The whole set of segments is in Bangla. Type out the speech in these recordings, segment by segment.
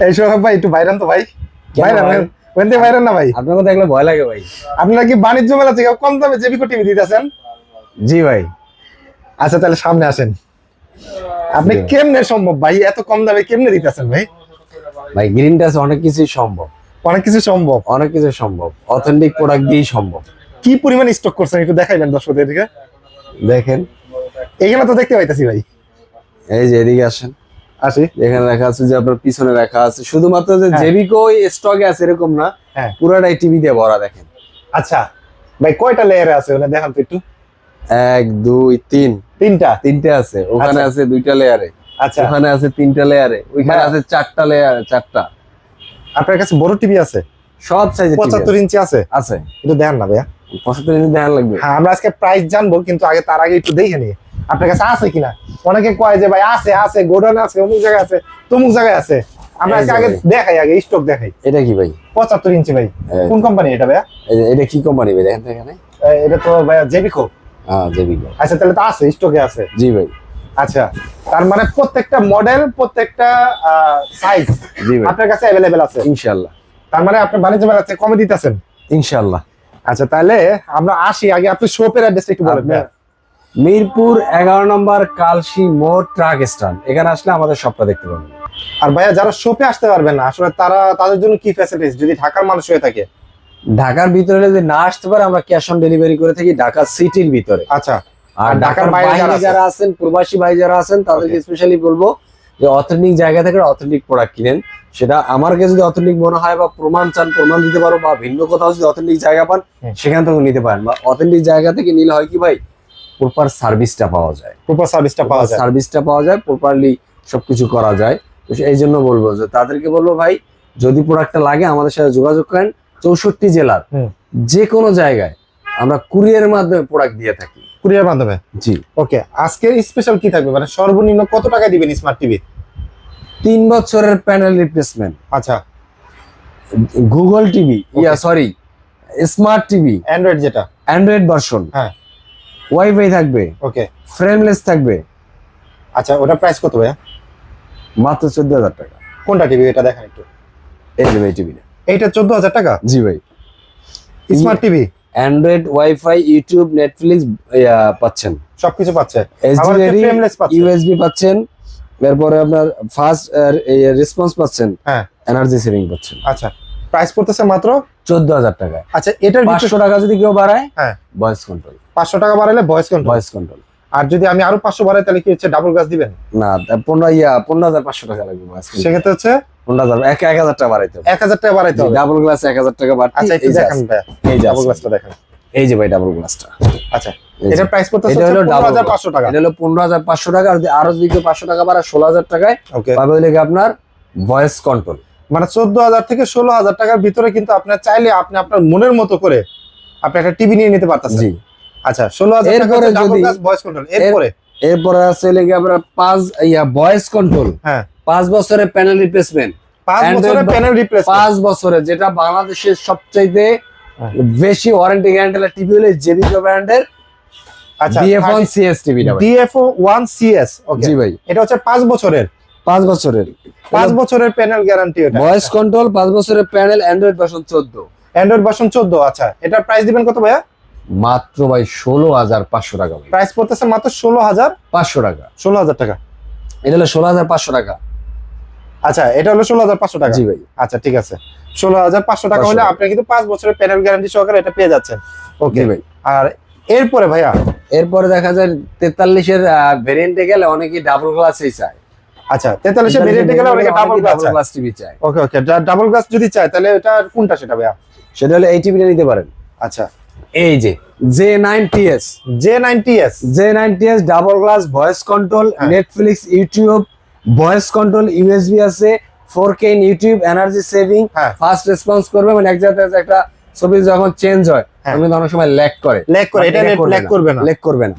এই সোহাগ ভাই একটু বাইরান তো ভাই, বাইরান ওখানে বাইরান না ভাই। আপনাকে দেখলে ভয় লাগে ভাই। আপনারা কি বাণিজ্য মেলা থেকে কম দামে জেবিকো টিভি দিতেছেন? জি ভাই। আচ্ছা তাহলে সামনে আসেন। আপনি কেমনে সম্ভব ভাই এত কম দামে কেমনে দিতেছেন ভাই? ভাই গ্রিন টাচ অনেক কিছুই সম্ভব, অনেক কিছু সম্ভব, অনেক কিছু সম্ভব, অথেন্টিক প্রোডাক্ট দিয়েই সম্ভব। কি পরিমাণ স্টক করছেন একটু দেখাইবেন দর্শকদের দিকে। দেখেন এখানে তো দেখতে পাইতাছি ভাই। এই যে এদিকে আসেন, আসি। এখানে লেখা আছে যে আপনার পিছনে লেখা আছে শুধুমাত্র যে হ্যাঁ। জেবিকো স্টকে আছে এরকম না, হ্যাঁ পুরাটাই টিভি দিয়ে ভরা। দেখেন আচ্ছা ভাই কয়টা লেয়ারে আছে ওখানে দেখান তো একটু। 1 2 3 তিনটা। তিনটে আছে, ওখানে আচ্ছা। আছে 2টা লেয়ারে, আচ্ছা ওখানে আছে 3টা লেয়ারে, ওইখানে হ্যাঁ। আছে 4টা লেয়ার, 4টা। আপনার কাছে বড় টিভি আছে? সব সাইজের 75 ইঞ্চি আছে? আছে। একটু দেখান না ভাইয়া। 75 ইঞ্চি দেখান লাগবে। হ্যাঁ আমরা আজকে প্রাইস জানবো কিন্তু আগে তার আগে একটু দেখে নিই আপনার কাছে আছে কিনা। অনেকে কয় যে ভাই আছে আছে গোডাউন আছে অমুক জায়গায় আছে তমুক জায়গায় আছে। আমরা এই যে আগে ভাই। দেখাই, আগে স্টক দেখাই। এটা কি ভাই? 75 ইঞ্চি ভাই। হ্যাঁ। কোন কোম্পানি এটা ভাইয়া? এই যে এটা কি কোম্পানি ভাই দেখেন তো এখানে। এটা তো ভাইয়া জেবিকো। হ্যাঁ জেবিকো। আচ্ছা তাহলে তো আছে, স্টকে আছে। জি ভাই। আচ্ছা তার মানে প্রত্যেকটা মডেল প্রত্যেকটা সাইজ জি ভাই আপনার কাছে अवेलेबल আছে ইনশাআল্লাহ। তার মানে আপনি বাণিজ্য মেলা থেকে কমে দিতেছেন ইনশাআল্লাহ। আচ্ছা তাহলে আমরা আসি, আগে আপনি শপের অ্যাড্রেসটা একটু বলেন। আপনার মিরপুর 11 নম্বর কালসি মোড় ট্রাক স্ট্যান্ড, এখানে আসলে আমাদের শপটা দেখতে পাবেন। আর ভাইয়া যারা শপে আসতে পারবেন না আসলে তাদের জন্য কি ফ্যাসিলিটিস যদি ঢাকার মানুষ হয়ে থাকে? ঢাকার ভিতরে যদি না আসতে পারে আমরা ক্যাশ অন ডেলিভারি করে থাকি ঢাকা সিটির ভিতরে। আচ্ছা আর ঢাকার বাইরে যারা আছেন, প্রবাসী ভাই যারা আছেন, তাদেরকে স্পেশালি বলবো যে অথেন্টিক জায়গা থেকে অথেন্টিক প্রোডাক্ট কিনেন। সেটা আমার কাছে যদি অথেন্টিক মনে হয় বা প্রমাণ চান প্রমাণ দিতে পারো, বা ভিন্ন কোথাও যদি অথেন্টিক জায়গা পান সেখান থেকে নিতে পারেন। বা অথেন্টিক জায়গা থেকে নিলে হয় কি ভাই, প্রপার সার্ভিসটা পাওয়া যায়, সার্ভিসটা পাওয়া যায়, প্রপারলি সবকিছু করা যায়। তো এই জন্য বলবো যে তাদেরকে বলবো ভাই যদি প্রোডাক্টটা লাগে আমাদের সাথে যোগাযোগ করেন। 64 জেলার যে কোনো জায়গায় আমরা কুরিয়ারের মাধ্যমে প্রোডাক্ট দিয়ে থাকি। কুরিয়ার মাধ্যমে? জি। ওকে আজকে স্পেশাল কি থাকবে, মানে সর্বনিম্ন কত টাকা দিবেন স্মার্ট টিভি? 3 বছরের প্যানেল রিপ্লেসমেন্ট। আচ্ছা Google TV, sorry smart TV, Android যেটা অ্যান্ড্রয়েড ভার্সন, হ্যাঁ ওয়াইফাই থাকবে, ওকে ফ্রেমলেস থাকবে। আচ্ছা ওটা প্রাইস কত ভাইয়া? মাত্র 14,000 টাকা। কোনটা টিভি এটা দেখেন একটু। এই যে ভাই টিভি না, এইটা 14,000 টাকা? জি ভাই। Smart TV Android, wifi, YouTube, Netflix পাচ্ছেন, সবকিছু পাচ্ছে। এইচডি রেডি, ফ্রেমলেস পাচ্ছে, ইউএসবি পাচ্ছেন, এরপরে আপনার ফাস্ট রেসপন্স পাচ্ছেন, হ্যাঁ এনার্জি সেভিং পাচ্ছেন। আচ্ছা প্রাইস পড়তেছে মাত্র 14,000 টাকা। আচ্ছা এটার 500 টাকা যদি কেউ বাড়ায়, হ্যাঁ ভয়েস কন্ট্রোল। 500 টাকা বাড়ালে ভয়েস কন্ট্রোল। আর যদি আমি আরো 500 বাড়াই তাহলে কি হচ্ছে ডাবল গ্লাস দিবেন? না 15,500 টাকা লাগবে ভয়েস কন্ট্রোল। সেক্ষেত্রে হচ্ছে 1,000 টাকা বাড়াইতে হবে। 1000 টাকা বাড়াইতে হবে। ডাবল গ্লাস 1,000 টাকা বাড়তি। আচ্ছা একটু দেখেন ভাই, এই যে ডাবল গ্লাসটা দেখেন। এই যে ভাই ডাবল গ্লাসটা। আচ্ছা এটার প্রাইস পড়তেছে এটা হলো 15,500 টাকা। এটা হলো 15,500 টাকা। আর আরো যদি কেউ 500 টাকা বাড়ায় 16,000 টাকায় ওকে পাবে হলো কি আপনার ভয়েস কন্ট্রোল। মানে 14,000 থেকে 16,000 টাকার ভিতরে কিন্তু আপনার চাইলে আপনি আপনার মনের মতো করে আপনি একটা টিভি নিয়ে নিতে পারতেছেন। জি। আচ্ছা 16,000 টাকা এরপরে ডাবল যদি গ্লাস ভয়েস কন্ট্রোল। এরপরে আছে হলো কি আপনার 5 ভয়েস কন্ট্রোল, হ্যাঁ 5 বছরের প্যানেল রিপ্লেসমেন্ট, 5 বছরের প্যানেল রিপ্লেসমেন্ট, 5 বছরের, যেটা বাংলাদেশের সবচাইতে বেশি ওয়ারেন্টি গ্যারান্টি টিভি হলো জেবিকো ব্র্যান্ডের। আচ্ছা DF1 CS টিভিটা ভাই। DF1 CS ওকে জি ভাই। এটা হচ্ছে 5 বছরের 5 বছরের 5 বছরের প্যানেল গ্যারান্টি। এটা ভয়েস কন্ট্রোল, 5 বছরের panel, Android version 14, Android version 14। আচ্ছা এটার প্রাইস দিবেন কত ভাইয়া? মাত্র ভাই 16,500 টাকা ভাই। প্রাইস পড়তেছে মাত্র 16,500 টাকা। 16,000 টাকা। এটা হলো 16,500 টাকা। আচ্ছা এটা হলো 16,500 টাকা। জি ভাই। আচ্ছা ঠিক আছে 16,500 টাকা হলে আপনি কিন্তু 5 বছরের প্যানেল গ্যারান্টি সহকারে এটা পেয়ে যাচ্ছেন। ওকে ভাই। আর এরপরে ভাইয়া এরপরে দেখা যায় 43 এর ভেরিয়েন্টে গেলে অনেকেই ডাবল গ্লাসই চায়। আচ্ছা 43 এর ভেরিয়েন্টে গেলে অনেকে ডাবল গ্লাস টিভি চায়। ওকে ওকে ডাবল গ্লাস যদি চায় তাহলে এটা কোনটা সেটা ভাইয়া? সেটা হলো এই টিভিটা নিতে পারেন। আচ্ছা এই যে J9TS, J9TS double glass, voice control, Netflix, YouTube, voice control, USB আছে, 4K in YouTube, energy saving, fast response করবে। মানে এক জায়গায় একটা ছবি যখন চেঞ্জ হয় তখন অনেক সময় ল্যাগ করে। এটা ল্যাগ করবে না।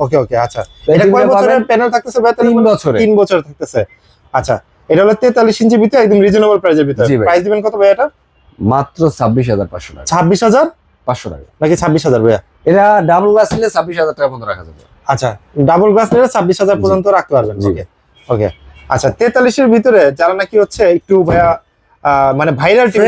ওকে ওকে আচ্ছা এটা কয় বছরের প্যানেল থাকতেছে ভাই? 3 বছরের। 3 বছর থাকতেছে। আচ্ছা এটা হলো 43 ইঞ্চি ভিতরে একদম রিজনেবল প্রাইসের ভিতরে। প্রাইস দিবেন কত ভাই এটা? মাত্র 26,500 টাকা। 26,500 টাকা নাকি 26,000 ভাইয়া? এটা ডাবল গ্লাস নিলে 26,000 টাকা পর্যন্ত রাখা যাবে। আচ্ছা ডাবল গ্লাস নিলে 26,000 পর্যন্ত রাখতে পারবেন। ওকে ওকে আচ্ছা 43 এর ভিতরে যারা নাকি হচ্ছে একটু ভাইয়া মানে ভাইরাল টিভি।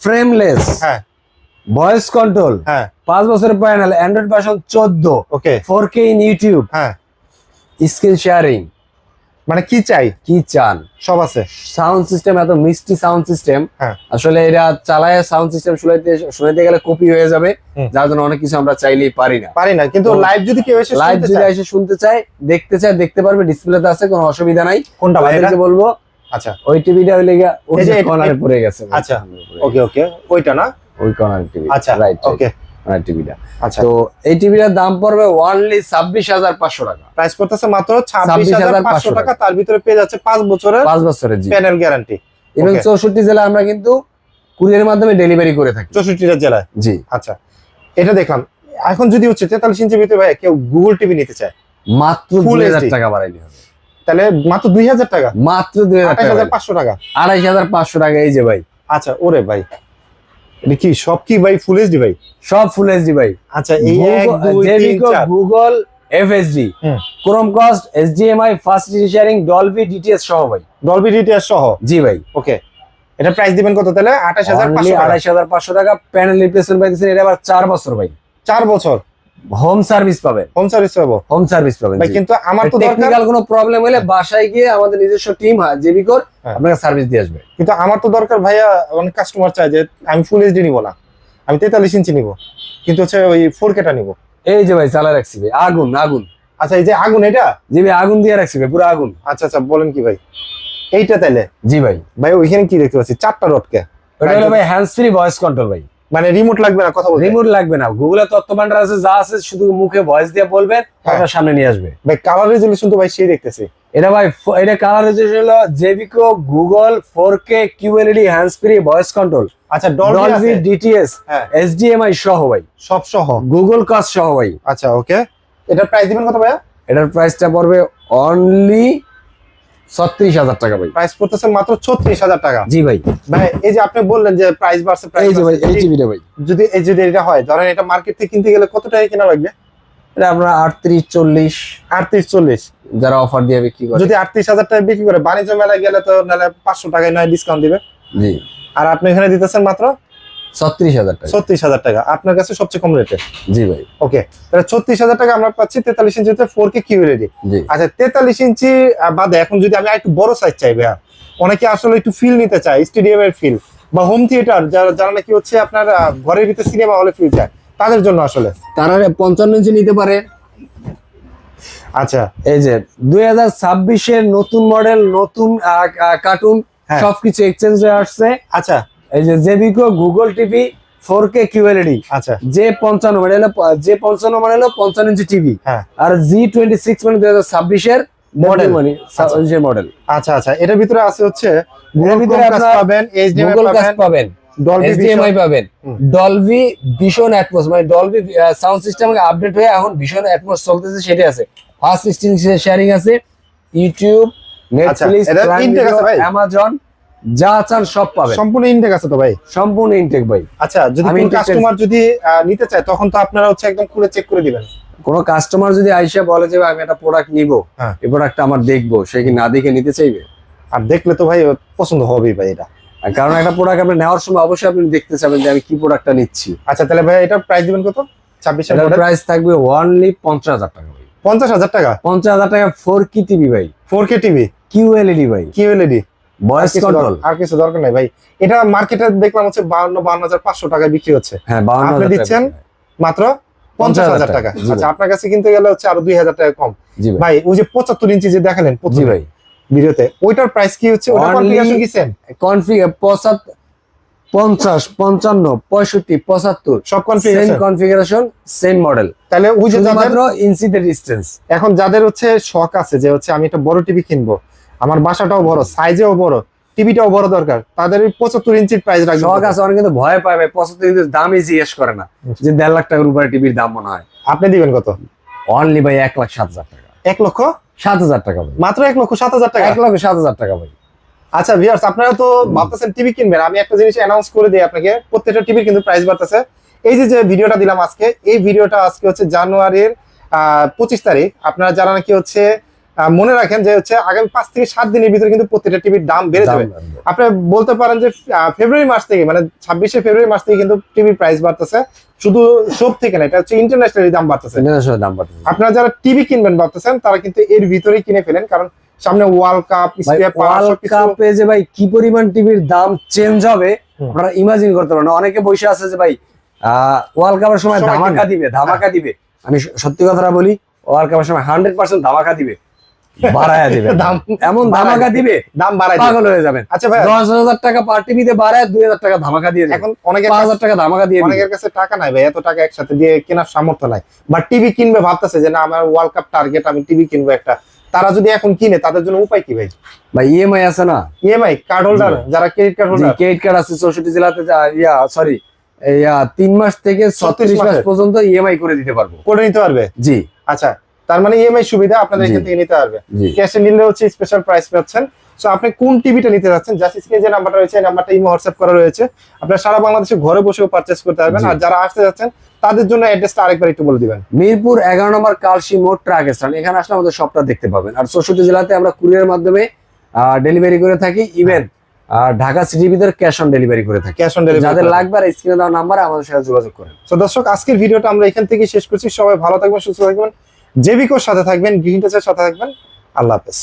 ফ্রেমলেস হ্যাঁ ভয়েস কন্ট্রোল, হ্যাঁ 5 বছরের panel, Android version 14, okay 4K in YouTube, হ্যাঁ স্ক্রিন শেয়ারিং, মানে কি চাই কি চান সব আছে। সাউন্ড সিস্টেম, এত মিষ্টি সাউন্ড সিস্টেম। হ্যাঁ আসলে এটা চালায় সাউন্ড সিস্টেম শুনাইতে গেলে কপি হয়ে যাবে, হুম। যার জন্য অনেক কিছু আমরা চাইলেই পারি না। পারি না, কিন্তু তো লাইভ যদি কেউ এসে লাইভ শুনতে যদি চায়, এসে শুনতে চায়, দেখতে চায়, দেখতে পারবে, ডিসপ্লেতে আছে, কোনো অসুবিধা নাই। কোনটা ভাই এটা? তাদেরকে বলবো আচ্ছা ওই টিভিটা হইলে গিয়া ওই এই যে যে এটা- কর্নারে পড়ে গেছে ভাই, আচ্ছা, সামনে পড়ে ওকে ওকে ওইটা না, গেছে। ওই কর্নার টিভি, আচ্ছা রাইট ওকে কর্নার টিভিটা। আচ্ছা। তো এই টিভিটার দাম পড়বে অনলি 26,500 টাকা, প্রাইস করতেছে মাত্র 26,500 26,500 টাকা। তার ভিতরে পেয়ে যাচ্ছে 5 বছরের 5 বছরের জি। Panel guarantee. এবং Okay. 64 জেলা আমরা কিন্তু কুরিয়ারের মাধ্যমে ডেলিভারি করে থাকি 64টা জেলায়। জি। আচ্ছা, এটা দেখলাম। এখন যদি হচ্ছে 43 ইঞ্চির ভিতরে ভাই কেউ গুগল টিভি নিতে চায়, মাত্র Full 2000 HD টাকা বাড়াইলে হবে, তাহলে মাত্র 2000 টাকা, মাত্র 2000 টাকা, 28,500 টাকা। 28,500 টাকা। এই যে ভাই আচ্ছা, ওরে ভাই এটা কি সব কি ভাই ফুল এইচডি ভাই? সব ফুল এইচডি ভাই। আচ্ছা, এই 1 2 3 4 Google FSD, hmm. Chromecast, HDMI, fast sharing, Dolby DTS সহ ভাই। ডলবি ডিটিএস সহ। জি ভাই। ওকে, এটা প্রাইস দিবেন কত তাহলে? 28,500 টাকা। 28,500 টাকা। প্যানেল রিপ্লেসমেন্ট পাইতেছেন, এটা আবার 4 বছর ভাই। 4 বছর হোম সার্ভিস পাবেন, হোম সার্ভিস পাবো হোম সার্ভিস পাবেন ভাই। জি। কিন্তু আমার তো দরকার, টেকনিক্যাল কোনো প্রবলেম হলে বাসায় গিয়ে আমাদের নিজস্ব টিম জেবিকোর হ্যাঁ। আপনাকে সার্ভিস দিয়ে আসবে। কিন্তু আমার তো দরকার ভাইয়া, অনেক কাস্টমার চায় যে আমি ফুল এইচডি নিব না, আমি 43 ইঞ্চি নিব, কিন্তু হচ্ছে ওই 4K টা নিব। এই যে ভাই চালা রাখছি ভাই, আগুন আগুন। আচ্ছা, এই যে আগুন এটা, জি ভাই আগুন দিয়ে রাখছি ভাই, পুরো আগুন। আচ্ছা আচ্ছা, বলেন কি ভাই এইটা তাইলে? জি ভাই। ভাই ওইখানে কি দেখতে পাচ্ছি? 4টা রডকে, ওটা হলো ভাই হ্যান্ডস ফ্রি ভয়েস কন্ট্রোল ভাই। মানে রিমোট লাগবে না কথা বলতে? রিমোট লাগবে না, গুগলে তথ্য ভান্ডার আছে, যা আছে শুধু মুখে ভয়েস দিয়ে বলবেন, হ্যাঁ। আপনার সামনে নিয়ে আসবে। ভাই কালার রেজোলিউশন তো ভাই সেই দেখতেছি। এটা ভাই এটা কালার রেজোলিউশন হলো জেবিকো Google 4K QLED hands free voice control, আচ্ছা, ডলবি ডলবি আছে, ডিটিএস, হ্যাঁ HDMI সহ ভাই, সব সহ। গুগল কাস্ট সহ ভাই। আচ্ছা ওকে, এটার প্রাইস দিবেন কত ভাইয়া? এটার প্রাইসটা পড়বে অনলি 36,000 টাকা ভাই। প্রাইস পড়তেছে মাত্র 36,000 টাকা। জি ভাই। ভাই এই যে আপনি বললেন যে প্রাইস বাড়ছে, এই প্রাইস যে ভাই এই টিভিটা ভাই, যদি এটা হয়, ধরেন এটা মার্কেট থেকে কিনতে গেলে কত টাকা কেনা লাগবে? এটা আমরা 38-40 38-40। যারা অফার দিয়ে বিক্রি করে। যদি 38,000 টাকা বিক্রি করে বাণিজ্য মেলায় গেলে তো নাহলে 500 টাকায় নয় ডিসকাউন্ট দিবে। জি। আর আপনি এখানে দিতেছেন মাত্র 36,000 টাকা। 36,000 টাকা, আপনার কাছে সবচেয়ে কম রেটে। জি ভাই। ওকে, তাহলে 36,000 টাকা আমরা পাচ্ছি 43 ইঞ্চিতে 4K QLED। জি। আচ্ছা, 43 ইঞ্চি বাদে এখন যদি আমি একটু বড় সাইজ চাই ভাইয়া, অনেকে আসলে একটু ফিল নিতে চায়, স্টেডিয়ামের ফিল বা হোম থিয়েটার, যারা নাকি হচ্ছে আপনার ঘরের ভিতরে সিনেমা হলে ফিল চায়, তাদের জন্য আসলে তারা 55 ইঞ্চি নিতে পারে। আচ্ছা এই যে 2026 এর নতুন মডেল, নতুন কার্টুন, হ্যাঁ। সবকিছু এক্সচেঞ্জ হয়ে আসছে। আচ্ছা এই যে জেবিকো গুগল টিভি 4K QLED, আচ্ছা যে 55 মডেল, যে 55 মডেল 55 ইঞ্চি টিভি, হ্যাঁ আর G26 মানে 2026 এর মডেল, মানে যে মডেল। আচ্ছা আচ্ছা, এটার ভিতরে আছে হচ্ছে এর ভিতরে Chromecast আপনার পাবেন, HDMI গুগল পাবেন, কাস্ট পাবেন, Dolby HDMI Vision। পাবেন, হুম। ডলবি ভিশন অ্যাটমস, মানে ডলবি সাউন্ড সিস্টেম আপডেট হয়ে এখন ভিশন অ্যাটমস চলতেছে, সেটা আছে। ফাস্ট স্ক্রিন শেয়ারিং আছে, ইউটিউব, নেটফ্লিক্স, এটা intake আছে ভাই? অ্যামাজন, যা চান সব পাবেন। সম্পূর্ণ ইনটেক আছে তো ভাই? সম্পূর্ণ ইনটেক ভাই। আচ্ছা, যদি আমি কোন intake কাস্টমার যদি নিতে চায়, তখন তো আপনারা হচ্ছে একদম খুলে চেক করে দিবেন। কোনো কাস্টমার যদি আইসা বলে যে ভাই আমি একটা প্রোডাক্ট নিব, হ্যাঁ। এই প্রোডাক্টটা আমার দেখবো, সে কি না দেখে নিতে চাইবে? আর দেখলে তো ভাই ওর পছন্দ হবেই ভাই এটা। আর কারণ একটা প্রোডাক্ট আপনি নেওয়ার সময় অবশ্যই আপনি দেখতে চাবেন যে আমি কি প্রোডাক্টটা নিচ্ছি। আচ্ছা, তাহলে ভাই এটার প্রাইস দিবেন কত? 26 এর এটার মডেল প্রাইস থাকবে অনলি 50,000 টাকা ভাই। 50,000 টাকা। 50,000 টাকা 4K টিভি ভাই, 4K টিভি, QLED ভাই, QLED, ভয়েস কন্ট্রোল। আর কিছু দরকার নাই ভাই। এটা মার্কেটে দেখলাম হচ্ছে 52,500 টাকায় বিক্রি হচ্ছে, হ্যাঁ আপনি 52,000 দিচ্ছেন মাত্র 50,000 টাকা। জি আচ্ছা, ভাই। আপনার কাছে কিনতে গেলে হচ্ছে আরো 2,000 টাকা কম। জি ভাই। ভাই ওই যে 75 ইঞ্চি যে দেখালেন জি প্রথমে ভাই। ভিডিওতে, ওইটার প্রাইস কি হচ্ছে? ওটা Only- কনফিগারেশন কি সেম? কনফিগার 50, 50, 55, 65, 75 সব same configuration. Configuration, same model, তাহলে ওই যে যাদের শুধুমাত্র ইঞ্চিতে ডিসটেন্স। এখন যাদের হচ্ছে শখ আছে যে হচ্ছে আমি একটা বড় টিভি কিনবো, আমার বাসাটাও বড়, সাইজেও বড়, টিভিটাও বড় দরকার, তাদের ওই 75 ইঞ্চির প্রাইস রাখবেন শখ কত? আছে অনেক, কিন্তু ভয় পায় ভাই, 75 ইঞ্চির দামই জিজ্ঞেস করে না, যে 1.5 লাখ টাকার উপরে টিভির দাম মনে হয়। আপনি দিবেন কত? অনলি ভাই 1,07,000 টাকা। 1,07,000 টাকা ভাই, মাত্র 1,07,000 টাকা। 1,07,000 টাকা ভাই। আচ্ছা ভিউয়ার্স, আপনারা তো ভাবতেছেন টিভি কিনবেন, আমি একটা জিনিস অ্যানাউন্স করে দিই আপনাকে, প্রত্যেকটা টিভির কিন্তু প্রাইস বাড়তেছে। এই যে ভিডিওটা দিলাম আজকে, এই ভিডিওটা আজকে হচ্ছে জানুয়ারির 25 তারিখ। আপনারা যারা নাকি হচ্ছে মনে রাখেন যে হচ্ছে আগামী 5 থেকে 7 দিনের ভিতরে কিন্তু প্রত্যেকটা টিভির দাম বেড়ে যাবে। আপনি বলতে পারেন যে ফেব্রুয়ারি মাস থেকে, মানে 26শে ফেব্রুয়ারি মাস থেকে কিন্তু টিভির প্রাইস বাড়তেছে, শুধু শপ থেকে না, এটা হচ্ছে ইন্টারন্যাশনালি দাম বাড়তেছে। ইন্টারন্যাশনাল দাম বাড়তেছে। আপনারা যারা টিভি কিনবেন ভাবতেছেন তারা কিন্তু এর ভিতরেই কিনে ফেলেন, কারণ সামনে ওয়ার্ল্ড কাপ, ওয়ার্ল্ড কাপে যে ভাই কি পরিমাণ টিভির দাম চেঞ্জ হবে আপনারা ইমাজিন করতে পারেন না। অনেকে বসে আছে যে ভাই ওয়ার্ল্ড কাপের সময় ধামাকা দিবে, ধামাকা দিবে। আমি সত্যি কথাটা বলি, ওয়ার্ল্ড কাপের সময় 100% ধামাকা দিবে, বাড়ায়া দিবে, এমন ধামাকা দিবে দাম বাড়ায় পাগল হয়ে যাবেন। আচ্ছা ভাই, 10,000 টাকা পার টিভিতে বাড়ায় 2,000 টাকা ধামাকা দিয়ে দিবে। এখন অনেকের 5,000 টাকা ধামাকা দিয়ে দিবে। অনেকের কাছে টাকা নাই ভাই, এত টাকা একসাথে দিয়ে কেনার সামর্থ্য নাই, বা টিভি কিনবে ভাবতেছে যে না আমার ওয়ার্ল্ড কাপ টার্গেট, আমি টিভি কিনবো একটা। তারা যদি এখন কিনে তাদের জন্য উপায় কি ভাই? ভাই ইএমআই আছে না, ইএমআই কার্ড হোল্ডার, যারা credit card holder, credit card আছে 64 জেলাতে, 3 মাস থেকে 36 মাস পর্যন্ত ইএমআই করে দিতে পারবো, করে নিতে পারবে। জি আচ্ছা, তার মানে ইএমআই সুবিধা আপনাদের এখান থেকে নিতে পারবে। ক্যাশে নিলে হচ্ছে স্পেশাল প্রাইস পাচ্ছেন। সো আপনি কোন টিভিটা নিতে যাচ্ছেন, জাস্ট স্ক্রিনে যে নাম্বারটা রয়েছে এই নাম্বারটা ইমো হোয়াটসঅ্যাপ করা রয়েছে, আপনারা সারা বাংলাদেশে ঘরে বসেও পারচেজ করতে পারবেন। আর যারা আসতে যাচ্ছেন তাদের জন্য অ্যাড্রেসটা আরেকবার একটু বলে দিবেন। মিরপুর 11 নম্বর কালসি মোড় ট্রাক স্ট্যান্ড, এখানে আসলে আমাদের সবটা দেখতে পাবেন। আর 64 জেলাতে আমরা কুরিয়ার মাধ্যমে ডেলিভারি করে থাকি, ইভেন ঢাকা সিটির ভিতরে ক্যাশ অন ডেলিভারি করে থাকি। ক্যাশ অন ডেলিভারি যাদের লাগবে আর স্ক্রিনে দেওয়া নাম্বারে আমাদের সাথে যোগাযোগ করেন। তো দর্শক, আজকের ভিডিওটা আমরা এখান থেকে শেষ করছি। সবাই ভালো থাকবেন, সুস্থ থাকবেন, জেবিকোর সাথে থাকবেন, গ্রিন টাচের সাথে থাকবেন। আল্লাহ হাফেজ।